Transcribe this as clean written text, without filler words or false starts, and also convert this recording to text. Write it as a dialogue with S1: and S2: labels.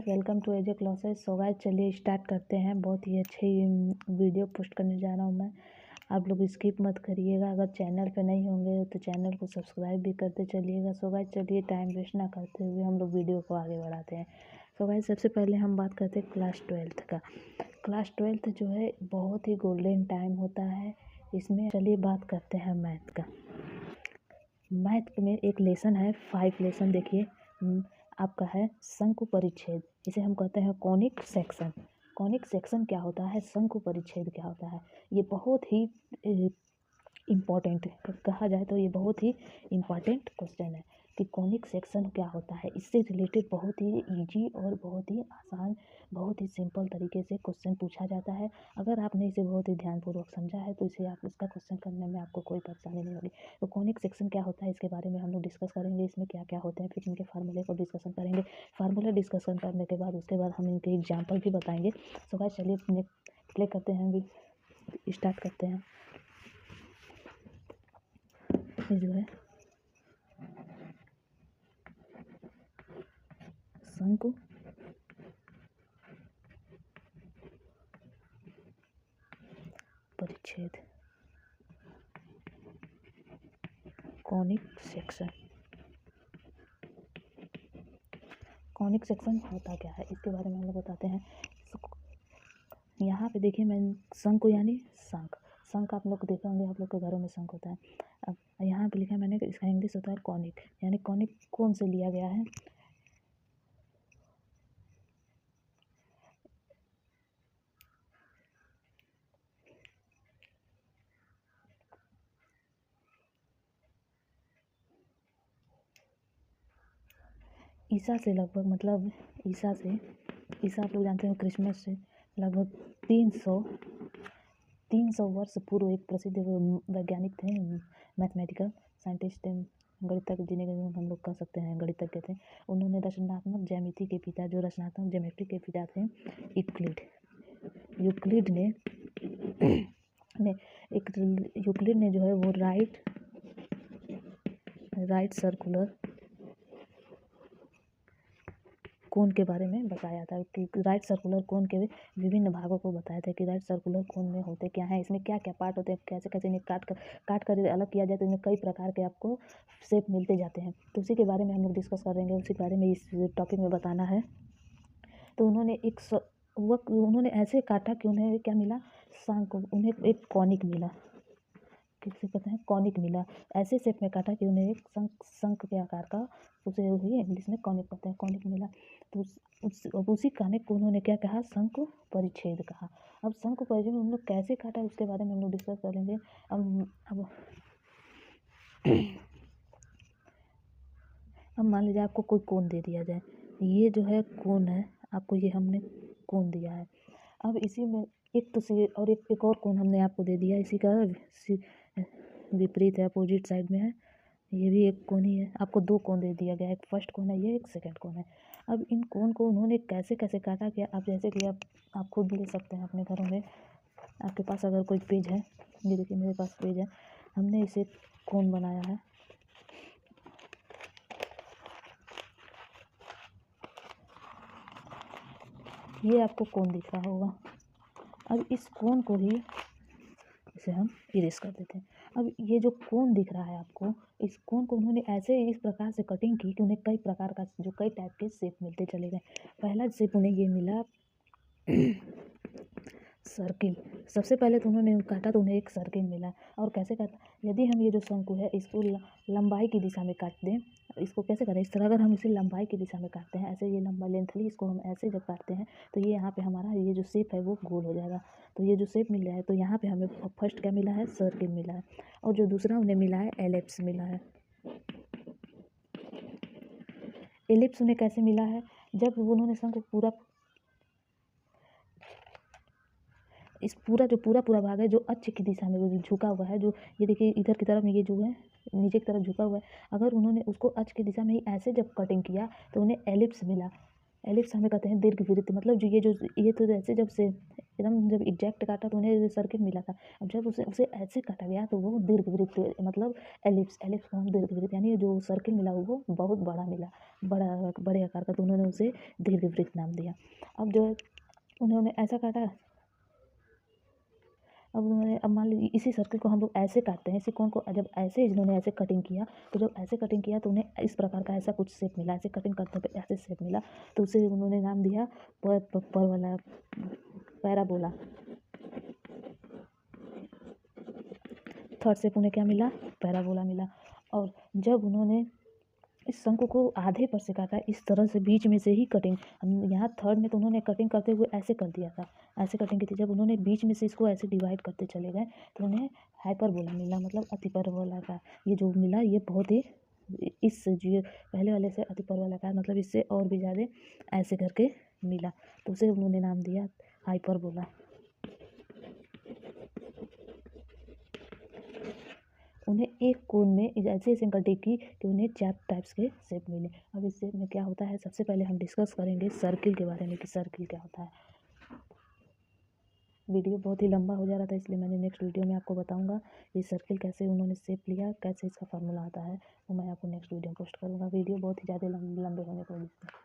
S1: Friends, welcome to AJ classes. So guys, चलिए start करते हैं। बहुत ही अच्छी वीडियो पोस्ट करने जा रहा हूँ मैं। आप लोग स्किप मत करिएगा। अगर चैनल पे नहीं होंगे तो चैनल को सब्सक्राइब भी करते चलिएगा। सो गाइस, चलिए टाइम वेस्ट ना करते हुए हम लोग वीडियो को आगे बढ़ाते हैं। सो गाइस, सबसे पहले हम बात करते हैं क्लास 12th का। क्लास 12th जो है बहुत ही गोल्डन टाइम होता है इसमें। चलिए बात करते हैं मैथ का। मैथ में एक लेसन है, 5 लेसन। देखिए आपका है शंकु परिच्छेद, इसे हम कहते हैं कॉनिक सेक्शन। कॉनिक सेक्शन क्या होता है, शंकु परिच्छेद क्या होता है, ये बहुत ही इम्पॉर्टेंट कहा जाए तो ये बहुत ही इम्पॉर्टेंट क्वेश्चन है कि कॉनिक सेक्शन क्या होता है। इससे रिलेटेड बहुत ही इजी और बहुत ही आसान, बहुत ही सिंपल तरीके से क्वेश्चन पूछा जाता है। अगर आपने इसे बहुत ही ध्यानपूर्वक समझा है तो इसे आप इसका क्वेश्चन करने में आपको कोई परेशानी नहीं होगी। तो कॉनिक सेक्शन क्या होता है इसके बारे में हम लोग डिस्कस करेंगे, इसमें क्या क्या होते हैं, फिर इनके फार्मूले को डिस्कसन करेंगे। फार्मूला डिस्कसन करने के बाद उसके बाद हम इनके एग्जाम्पल भी बताएंगे। सो गाइस, चलिए प्ले करते हैं, अभी स्टार्ट करते हैं। ये जो है शंकु परिच्छेद, कॉनिक सेक्शन। कॉनिक सेक्शन होता क्या है इसके बारे में हम लोग बताते हैं। यहाँ पे देखिए, मैं शंकु यानी शंख। शंख आप लोग देखे होंगे, आप लोग के घरों में शंख होता है। अब यहाँ पे लिखा है मैंने, इसका इंग्लिश होता है कॉनिक। यानी कॉनिक कौन से लिया गया है, ईसा से लगभग, मतलब ईसा आप लोग जानते हो क्रिसमस से लगभग 300 वर्ष पूर्व एक प्रसिद्ध वैज्ञानिक थे, मैथमेटिकल साइंटिस्ट, गणितज्ञ जिन्हें हम लोग कह सकते हैं गणितज्ञ थे। उन्होंने रचनात्मक ज्यामिति के पिता, जो रचनात्मक ज्योमेट्री के पिता थे, यूक्लिड ने जो है वो राइट सर्कुलर कोन के बारे में बताया था कि राइट सर्कुलर कोन के विभिन्न भागों को बताया था कि राइट सर्कुलर कोन में होते क्या हैं, इसमें क्या क्या पार्ट होते हैं, कैसे कैसे इन्हें काट कर अलग किया जाए तो इनमें कई प्रकार के आपको शेप मिलते जाते हैं। तो उसी के बारे में हम लोग डिस्कस करेंगे, उसी के बारे में इस टॉपिक में बताना है। तो उन्होंने ऐसे काटा कि उन्हें क्या मिला, उन्हें एक कॉनिक मिला। किसे कहते हैं, कॉनिक मिला। ऐसे शेप में काटा कि उन्हें एक शंख के आकार का, उसे ही इंग्लिश में कॉनिक कहते हैं, कॉनिक मिला। तो उसी कॉनिक को उन्होंने क्या कहा, शंकु परिच्छेद कहा। अब शंकु परिच्छेद में हम लोग कैसे काटा उसके बारे में हम लोग डिस्कस करेंगे। अब मान लीजिए आपको कोई कोण दे दिया जाए, ये जो है कोण है, आपको ये हमने कोण दिया है। अब इसी में एक तो और एक और कोण हमने आपको दे दिया, इसी का विपरीत है, अपोजिट साइड में है, ये भी एक कोण ही है। आपको 2 कोण दे दिया गया है, एक फर्स्ट कोण है, ये एक सेकंड कोण है। अब इन कोण को उन्होंने कैसे कैसे काटा कि आप जैसे कि आप खुद ले सकते हैं अपने घरों में। आपके पास अगर कोई पेज है, ये देखिए मेरे पास पेज है, हमने इसे कोण बनाया है। ये आपको कोण दिख रहा होगा। अब इस कोण को ही इसे हम इरेज कर देते हैं। अब ये जो कोण दिख रहा है आपको, इस कोण को उन्होंने ऐसे इस प्रकार से कटिंग की कि उन्हें कई प्रकार का, जो कई टाइप के शेप मिलते चले गए। पहला शेप उन्हें ये मिला सर्किल। सबसे पहले तो उन्होंने काटा तो उन्हें एक सर्किल मिला। और कैसे काटा, यदि हम ये जो शंकु है इसको लंबाई की दिशा में काट दें, इसको कैसे करें, इस तरह अगर हम इसे लंबाई की दिशा में काटते हैं, ऐसे ये लंबा लेंथली इसको हम ऐसे जब काटते हैं तो ये यहाँ पे हमारा ये जो शेप है वो गोल हो जाएगा। तो ये जो शेप मिल रहा है, तो यहाँ पे हमें फर्स्ट क्या मिला है, सर्किल मिला है। और जो दूसरा उन्हें मिला है, एलिप्स मिला है। एलिप्स उन्हें कैसे मिला है, जब उन्होंने शंकु पूरा इस पूरा भाग है जो अक्ष की दिशा में झुका हुआ है, जो ये देखिए इधर की तरफ में ये जो है नीचे की तरफ झुका हुआ है, अगर उन्होंने उसको अक्ष की दिशा में ही ऐसे जब कटिंग किया तो उन्हें एलिप्स मिला। एलिप्स हमें कहते हैं दीर्घवृत्त, मतलब जो ये तो ऐसे जब से एकदम जब एग्जैक्ट काटा तो उन्हें सर्किल मिला था। अब जब उसे उसे ऐसे काटा गया तो वो दीर्घवृत्त, मतलब एलिप्स, एलिप्स को हम दीर्घवृत्त, यानी जो सर्किल मिला वो बहुत बड़ा मिला, बड़े आकार का, तो उन्होंने उसे दीर्घवृत्त नाम दिया। अब जो उन्होंने ऐसा काटा, अब मान लीजिए इसी सर्किल को हम लोग ऐसे काटते हैं, इसी कोण को जब ऐसे इन्होंने ऐसे कटिंग किया, तो जब ऐसे कटिंग किया तो उन्हें इस प्रकार का ऐसा कुछ शेप मिला, ऐसे कटिंग करते पे ऐसे शेप मिला, तो उसे उन्होंने नाम दिया परवला, पैराबोला। थर्ड शेप उन्हें क्या मिला, पैराबोला मिला। और जब उन्होंने इस शंकु को आधे पर से काटा, इस तरह से बीच में से ही कटिंग, हम यहाँ थर्ड में तो उन्होंने कटिंग करते हुए ऐसे कर दिया था, ऐसे कटिंग की थी, जब उन्होंने बीच में से इसको ऐसे डिवाइड करते चले गए तो उन्हें हाइपरबोला मिला, मतलब अतिपरवला का। ये जो मिला ये बहुत ही, इस जो पहले वाले से अतिपरवला का, मतलब इससे और भी ज़्यादा ऐसे करके मिला, तो उसे उन्होंने नाम दिया हाइपरबोला। उन्हें एक कोण में ऐसे ऐसे कटिंग की कि उन्हें 4 टाइप्स के शेप मिले। अब इस शेप में क्या होता है, सबसे पहले हम डिस्कस करेंगे सर्किल के बारे में कि सर्किल क्या होता है। वीडियो बहुत ही लंबा हो जा रहा था, इसलिए मैंने नेक्स्ट वीडियो में आपको बताऊंगा ये सर्किल कैसे उन्होंने शेप लिया, कैसे इसका फार्मूला आता है, वो मैं आपको नेक्स्ट वीडियो में पोस्ट करूँगा। वीडियो बहुत ही ज़्यादा लंबे होने की वजह से।